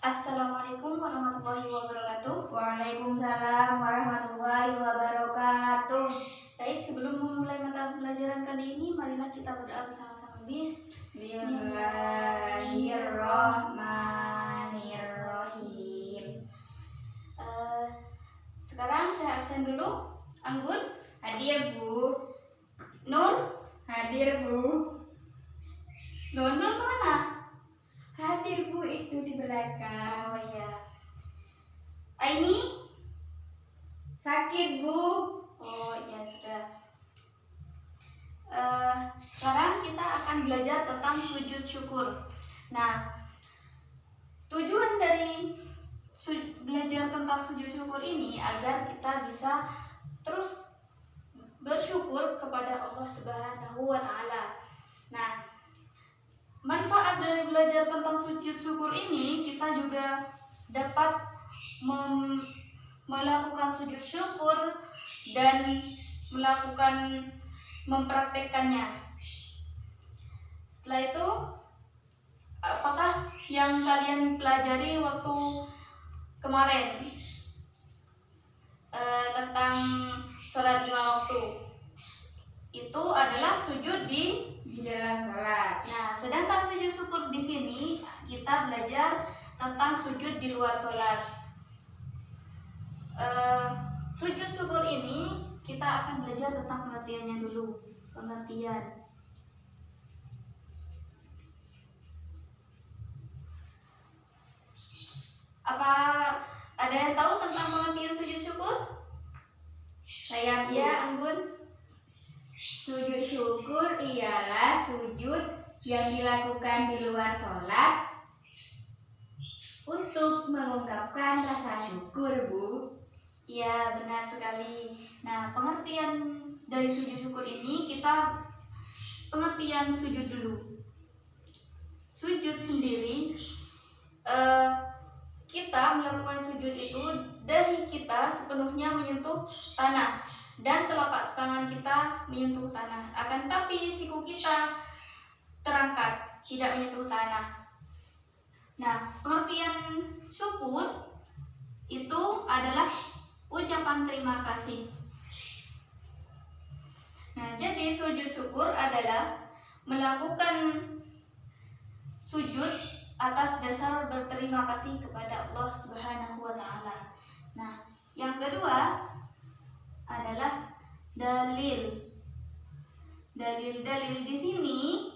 Assalamualaikum warahmatullahi wabarakatuh. Waalaikumsalam warahmatullahi wabarakatuh. Baik, sebelum memulai mata pelajaran kali ini, marilah kita berdoa bersama-sama. Bismillahirrahmanirrahim. Sekarang saya absen dulu. Anggun, Hadir Bu. Nur, Hadir Bu. Nur kemana? Hadir Bu, itu di belakang. Oh iya. Aini, Sakit Bu. oh iya sudah. Sekarang kita akan belajar tentang sujud syukur. Nah, tujuan dari belajar tentang sujud syukur ini agar kita bisa terus bersyukur kepada Allah Subhanahu wa Ta'ala. Nah, manfaat dari belajar tentang sujud syukur ini, kita juga dapat melakukan sujud syukur dan mempraktekkannya. Setelah itu, apakah yang kalian pelajari waktu kemarin tentang sholat 5 waktu? Itu adalah sujud di dalam sholat. Nah, sedangkan sujud syukur di sini kita belajar tentang sujud di luar sholat. Sujud syukur ini kita akan belajar tentang pengertiannya dulu. Pengertian. Apa ada yang tahu tentang pengertian sujud syukur? Saya Bu. Ya, Anggun. Sujud syukur ialah sujud yang dilakukan di luar sholat untuk mengungkapkan rasa syukur Bu. Ya, benar sekali. Nah, pengertian dari sujud syukur ini kita pengertian sujud dulu. Sujud sendiri, kita melakukan sujud itu dahi kita sepenuhnya menyentuh tanah dan telapak tangan kita menyentuh tanah. Akan tapi siku kita terangkat, tidak menyentuh tanah. Nah, pengertian syukur itu adalah ucapan terima kasih. Nah, jadi sujud syukur adalah melakukan sujud atas dasar berterima kasih kepada Allah Subhanahu wa Ta'ala. Nah, yang kedua adalah dalil. Dalil-dalil di sini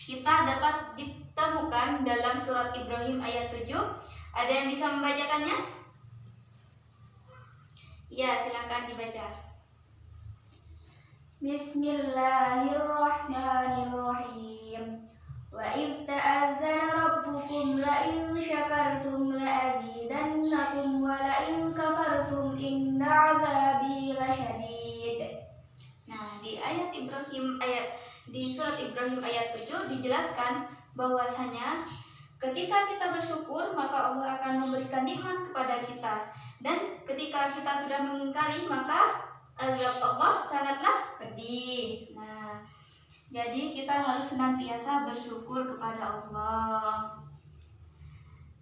kita dapat ditemukan dalam surat Ibrahim ayat 7. Ada yang bisa membacakannya? Ya, silakan dibaca. Bismillahirrahmanirrahim. Wa idh ta'adzana rabbukum la in syakartum la azidannakum wa la in kafartum inna 'adzabi lasyadid. Nah, di surat Ibrahim ayat 7 dijelaskan bahwasanya ketika kita bersyukur maka Allah akan memberikan nikmat kepada kita, dan ketika kita sudah mengingkari maka azab Allah sangatlah pedih. Nah, jadi kita harus senantiasa bersyukur kepada Allah.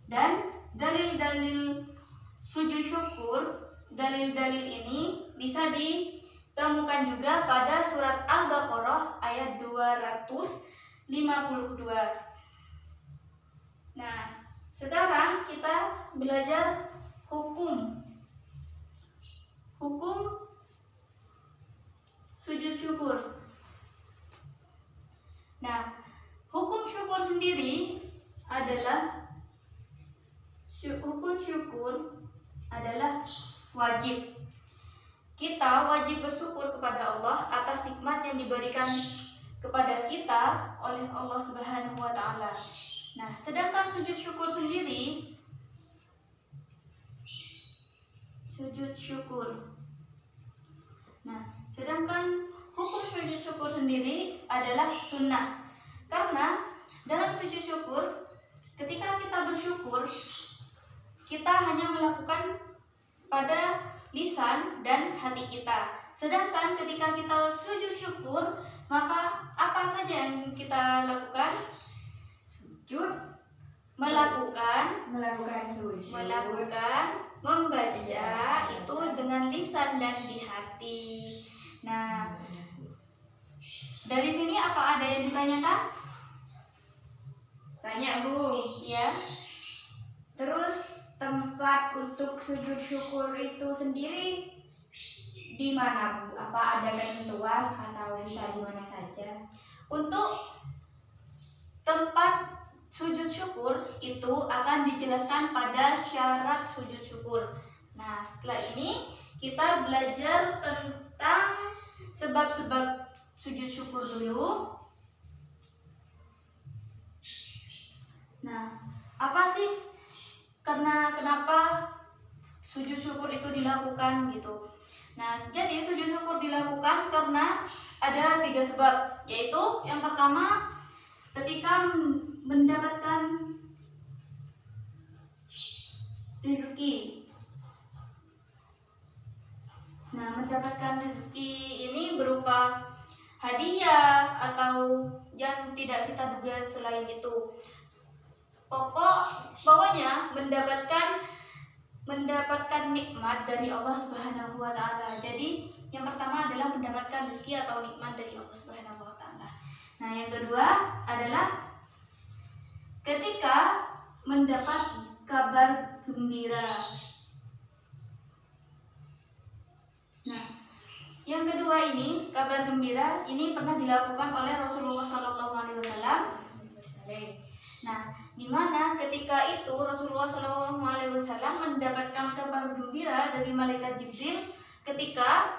Dan dalil-dalil sujud syukur, dalil-dalil ini bisa ditemukan juga pada surat Al-Baqarah ayat 252. Nah, sekarang kita belajar hukum sujud syukur. Nah, hukum syukur sendiri adalah wajib. Kita wajib bersyukur kepada Allah atas nikmat yang diberikan kepada kita oleh Allah Subhanahu wa Ta'ala. Nah, sedangkan sujud syukur sendiri, sedangkan hukum sujud syukur sendiri adalah sunnah. Karena dalam sujud syukur, ketika kita bersyukur, kita hanya melakukan pada lisan dan hati kita. Sedangkan ketika kita sujud syukur, maka apa saja yang kita lakukan? Sujud, melakukan, melakukan sujud. Membaca itu dengan lisan dan di hati. Nah, dari sini apa ada yang ditanyakan? Tanya Bu. Ya. Terus tempat untuk sujud syukur itu sendiri di mana Bu? Apa ada ketentuan atau bisa di mana saja? Untuk tempat sujud syukur itu akan dijelaskan pada syarat sujud syukur. Nah, setelah ini kita belajar tentang sebab-sebab sujud syukur dulu. Nah, apa sih kenapa sujud syukur itu dilakukan gitu? Nah, jadi sujud syukur dilakukan karena ada 3 sebab, yaitu yang pertama ketika mendapatkan rezeki. Nah, mendapatkan rezeki ini berupa hadiah atau yang tidak kita duga selain itu. Pokoknya mendapatkan nikmat dari Allah Subhanahu wa taala. Jadi, yang pertama adalah mendapatkan rezeki atau nikmat dari Allah Subhanahu wa taala. Nah, yang kedua adalah ketika mendapat kabar gembira. Nah, yang kedua ini, kabar gembira ini pernah dilakukan oleh Rasulullah SAW. Nah, di mana ketika itu Rasulullah SAW mendapatkan kabar gembira dari malaikat Jibril ketika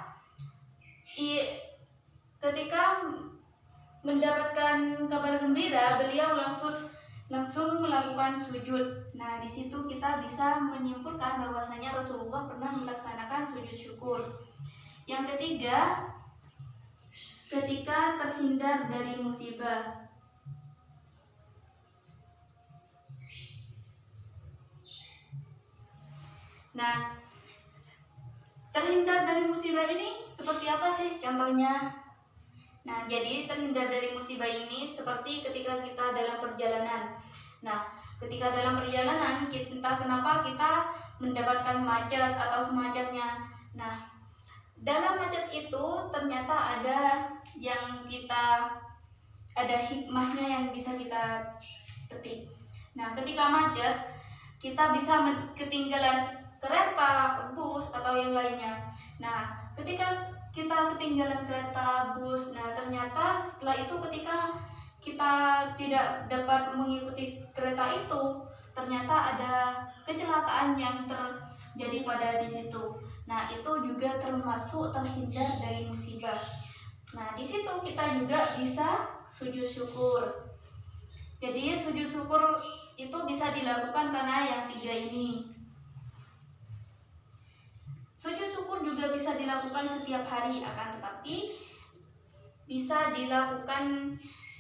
mendapatkan kabar gembira, beliau langsung melakukan sujud. Nah, di situ kita bisa menyimpulkan bahwasanya Rasulullah pernah melaksanakan sujud syukur. Yang ketiga, ketika terhindar dari musibah. Nah, terhindar dari musibah ini seperti apa sih contohnya? Nah, jadi terhindar dari musibah ini seperti ketika kita dalam perjalanan. Nah, ketika dalam perjalanan, entah kenapa kita mendapatkan macet atau semacamnya. Nah, dalam macet itu ternyata ada hikmahnya yang bisa kita petik. Nah, ketika macet, kita bisa ketinggalan kereta, bus, atau yang lainnya. Nah, ketika kita ketinggalan kereta, bus, nah ternyata setelah itu ketika kita tidak dapat mengikuti kereta itu, ternyata ada kecelakaan yang terjadi pada di situ. Nah, itu juga termasuk terhindar dari musibah. Nah, di situ kita juga bisa sujud syukur. Jadi sujud syukur itu bisa dilakukan karena yang 3 ini. Sujud syukur juga bisa dilakukan setiap hari, akan tetapi bisa dilakukan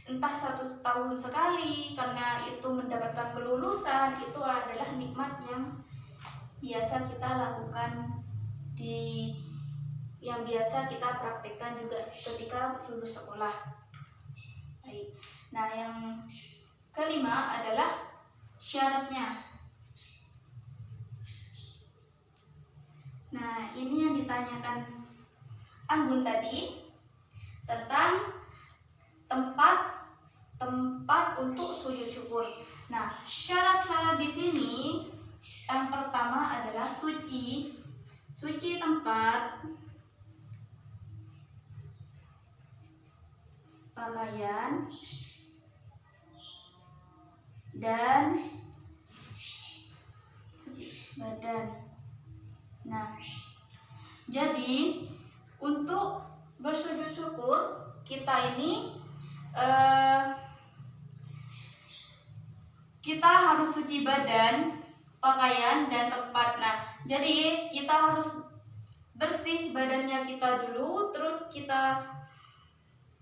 entah 1 tahun sekali karena itu mendapatkan kelulusan. Itu adalah nikmat yang biasa kita lakukan yang biasa kita praktekkan juga ketika lulus sekolah. Baik. Nah, yang kelima adalah syaratnya. Nah, ini yang ditanyakan Anggun tadi tentang tempat untuk sujud syukur. Nah, syarat-syarat di sini yang pertama adalah suci tempat, pakaian, dan badan. Nah, jadi untuk bersujud syukur kita ini kita harus suci badan, pakaian, dan tempat. Nah, jadi kita harus bersih badannya kita dulu, terus kita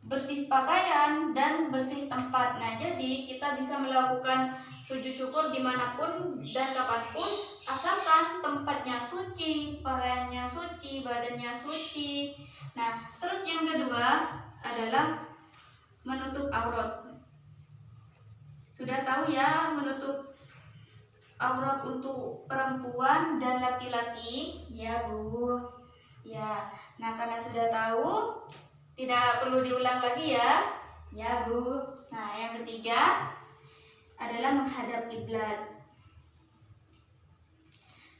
bersih pakaian dan bersih tempat. Nah, jadi kita bisa melakukan sujud syukur dimanapun dan kapanpun, asalkan tempatnya suci, pakaiannya suci, badannya suci. Nah, terus yang kedua adalah menutup aurat. Sudah tahu ya, menutup aurat untuk perempuan dan laki-laki? Ya, Bu. Ya, nah karena sudah tahu, tidak perlu diulang lagi ya. Ya, Bu. Nah, yang ketiga adalah menghadap kiblat.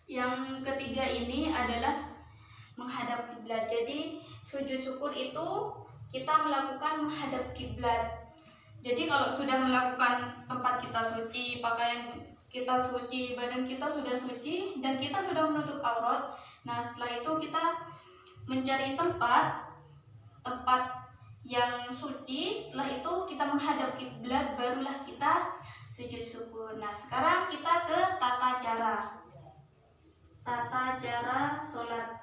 Yang ketiga ini adalah menghadap kiblat. Jadi sujud syukur itu kita melakukan menghadap kiblat. Jadi kalau sudah melakukan tempat kita suci, pakaian kita suci, badan kita sudah suci, dan kita sudah menutup aurat. Nah, setelah itu kita mencari tempat yang suci. Setelah itu kita menghadap kiblat, barulah kita sujud syukur. Nah, sekarang kita ke tata cara sholat.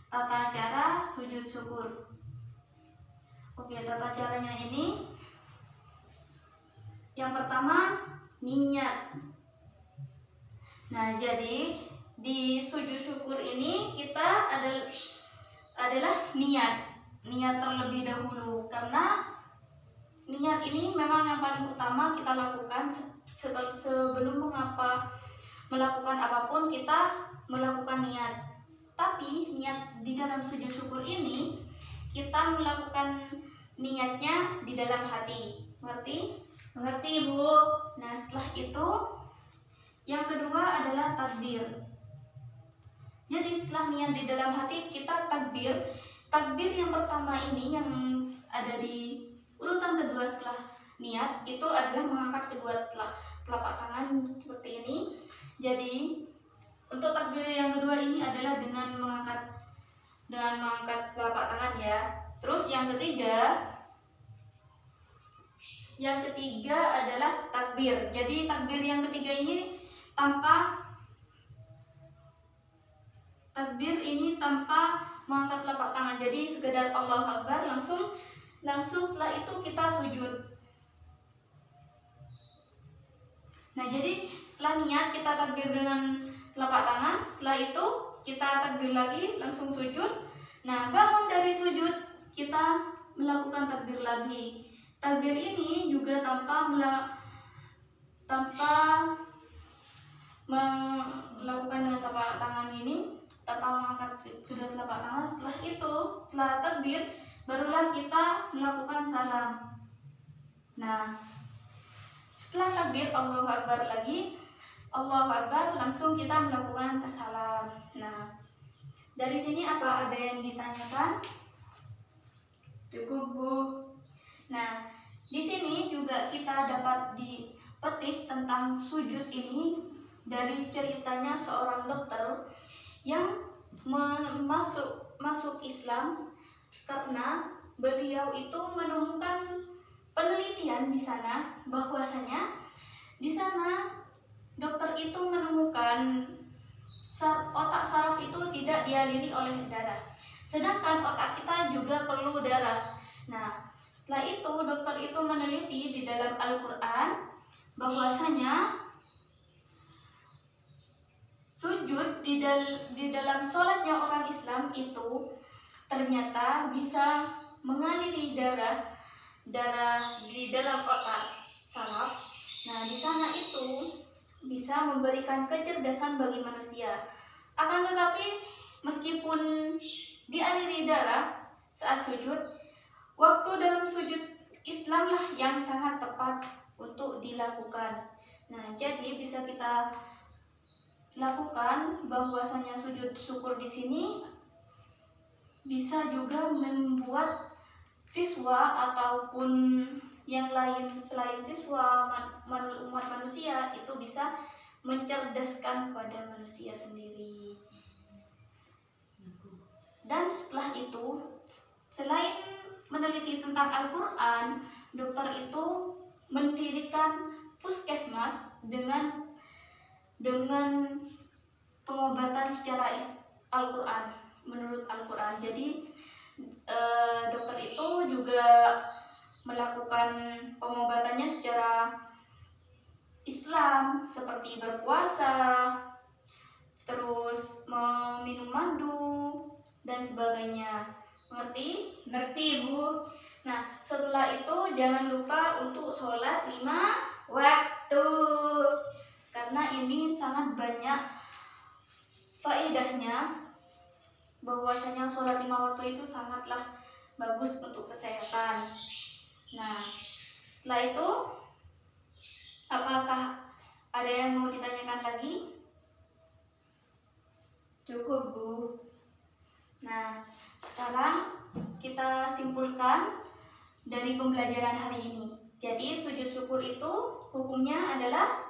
Tata cara sujud syukur. Oke, tata caranya ini yang pertama niat. Nah, jadi di sujud syukur ini kita adalah niat terlebih dahulu, karena niat ini memang yang paling utama kita lakukan sebelum melakukan apapun. Kita melakukan niat. Tapi niat di dalam sujud syukur ini kita melakukan niatnya di dalam hati. Mengerti? Mengerti, Bu. Nah, setelah itu yang kedua adalah takbir. Jadi setelah niat di dalam hati, kita takbir. Takbir yang pertama ini yang ada di urutan kedua setelah niat itu adalah mengangkat kedua telapak tangan seperti ini. Jadi untuk takbir yang kedua ini adalah dengan mengangkat telapak tangan ya. Terus yang ketiga adalah takbir. Jadi takbir yang ketiga ini tanpa mengangkat telapak tangan. Jadi sekedar Allahu Akbar, langsung setelah itu kita sujud. Nah, jadi setelah niat kita takbir dengan telapak tangan, setelah itu kita takbir lagi, langsung sujud. Nah, bangun dari sujud kita melakukan takbir lagi. Takbir ini juga tanpa melakukan dengan telapak tangan ini, tanpa mengangkat kedua telapak tangan. Setelah takbir barulah kita melakukan salam. Nah, setelah takbir Allahu Akbar lagi, Allahu Akbar, langsung kita melakukan salam. Nah, dari sini apa ada yang ditanyakan? Cukup, Bu. Nah, di sini juga kita dapat dipetik tentang sujud ini dari ceritanya seorang dokter yang masuk Islam karena beliau itu menemukan penelitian di sana, bahwasanya di sana dokter itu menemukan otak saraf itu tidak dialiri oleh darah, sedangkan otak kita juga perlu darah. Nah, setelah itu dokter itu meneliti di dalam Al-Quran bahwasanya sujud di dalam sholatnya orang Islam itu ternyata bisa mengaliri darah di dalam otak saraf. Nah, di sana itu bisa memberikan kecerdasan bagi manusia. Akan tetapi meskipun dialiri darah saat sujud, waktu dalam sujud Islamlah yang sangat tepat untuk dilakukan. Nah, jadi bisa kita lakukan bahwasanya sujud syukur di sini bisa juga membuat siswa ataupun yang lain selain siswa, umat manusia itu bisa mencerdaskan kepada manusia sendiri. Dan setelah itu, selain meneliti tentang Al-Quran, dokter itu mendirikan puskesmas dengan pengobatan secara Al-Quran, menurut Al-Quran. Jadi dokter itu juga melakukan pengobatannya secara Islam, seperti berpuasa, terus meminum madu dan sebagainya. Mengerti? Ngerti, Bu. Nah, setelah itu jangan lupa untuk sholat 5 waktu. Karena ini sangat banyak faedahnya, bahwasanya sholat 5 waktu itu sangatlah bagus untuk kesehatan. Nah, setelah itu apakah ada yang mau ditanyakan lagi? Cukup, Bu. Nah, sekarang kita simpulkan dari pembelajaran hari ini. Jadi sujud syukur itu hukumnya adalah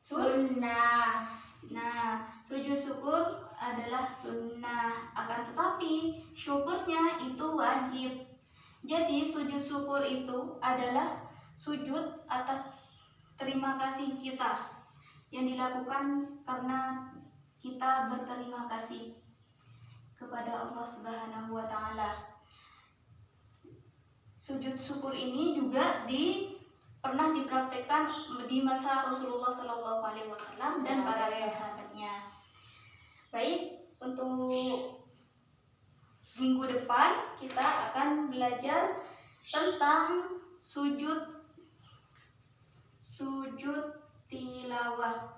Sunnah. Nah, sujud syukur adalah sunnah, akan tetapi syukurnya itu wajib. Jadi sujud syukur itu adalah sujud atas terima kasih kita yang dilakukan karena kita berterima kasih kepada Allah Subhanahu wa Ta'ala. Sujud syukur ini juga pernah dipraktekkan di masa Rasulullah SAW dan para sahabatnya. Baik, untuk minggu depan kita akan belajar tentang sujud tilawah.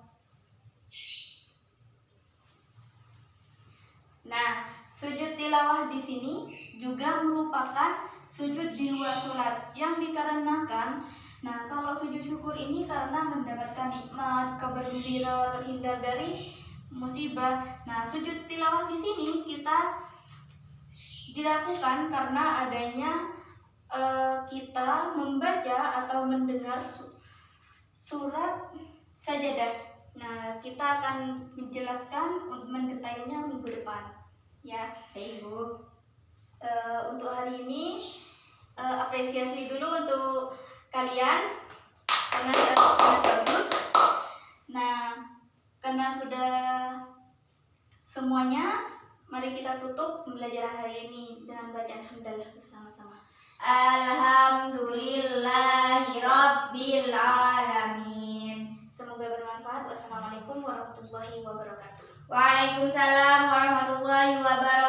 Nah, sujud tilawah di sini juga merupakan sujud di luar sholat yang dikarenakan, nah kalau sujud syukur ini karena mendapatkan nikmat, kabar gembira, terhindar dari musibah. Nah, sujud tilawah di sini kita dilakukan karena adanya kita membaca atau mendengar surat sajadah. Nah, kita akan menjelaskan mendetailnya minggu depan. Ya, Ibu. untuk hari ini apresiasi dulu untuk kalian karena sangat bagus. Nah, karena sudah semuanya, mari kita tutup pembelajaran hari ini dengan bacaan hamdalah bersama-sama. Alhamdulillahirabbil alamin. Semoga bermanfaat. Wassalamualaikum warahmatullahi wabarakatuh. Waalaikumsalam warahmatullahi wabarakatuh.